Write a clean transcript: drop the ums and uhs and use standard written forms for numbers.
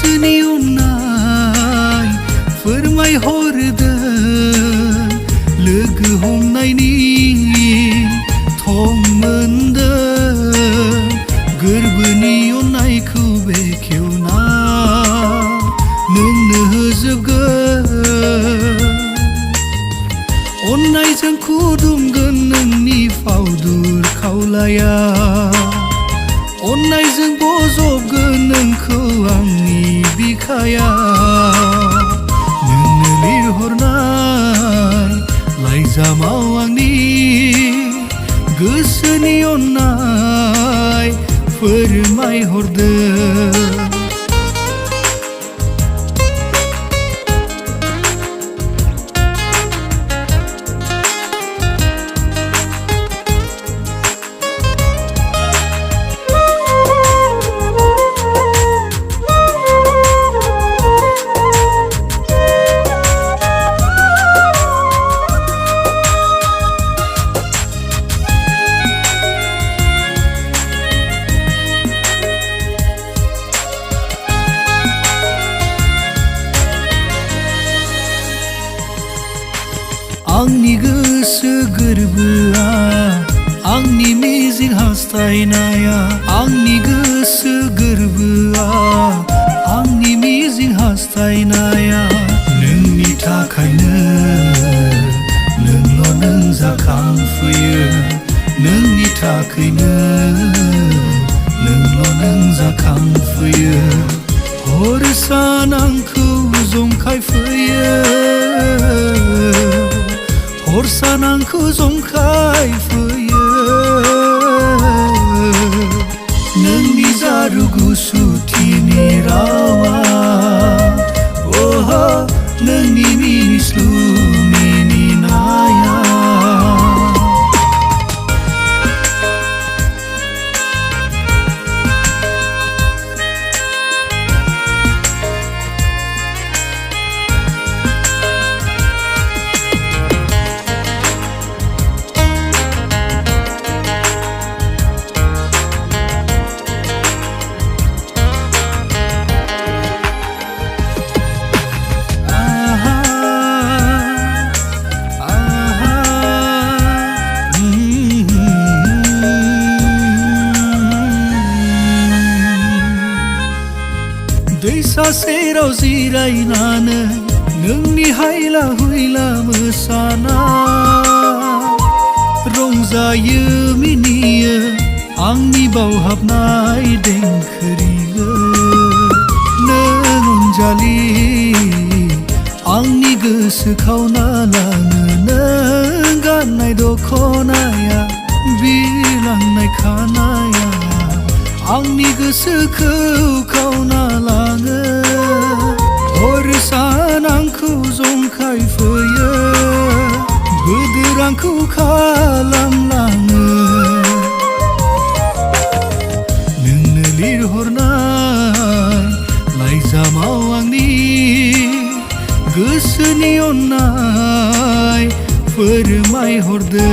गोसोनि अननाय फोरमायहरदों लोगो हमनायनि थं मोनदों गोरबोनि अननायखौ बेखेवना नोंनो होजोबगोन अननायजों खुदुमगोन नोंनि फावदुर खावलाया अननायजों बजबगोन नोंखौ आंनि बिखाया नोंनो लिरहरनाय लाइजामाव आंनि गोसोनि अननाय फोरमायहरदों आंनि गोसो गोरबोआ आंनि मिजिं हास्थायनाया आंनि गोसो गोरबोआ आंनि मिजिं हास्थायनाया नोंनि थाखायनो नोंल' नों जाखांफैयो नोंनि थाखायनो नोंल' नों जाखांफैयो हर सान आंखौ जंखायफैयो हर सान आंखौ जंखायफैयो नोंनि जारु गुसुथिनि रावा नोंनि मिनिस्लु मिनिनाया दैसा सेराव जिरायनानै नोंनि हायला हुइला मोसाना रंजायो मिनियो आंनि बावहाबनाय देंखो रियो नों अनजालि आंनि गोसो खावना लाङो नों गाननाय दखनाया बिरलांनाय खानाया आंनि गोसोखौ खावना लाङो हर सान आंखौ जंखायफैयो बोदोर आंखौ खालामलाङो नोंनो लिरहरनाय लाइजामाव आंनि गोसोनि अननाय फोरमायहरदों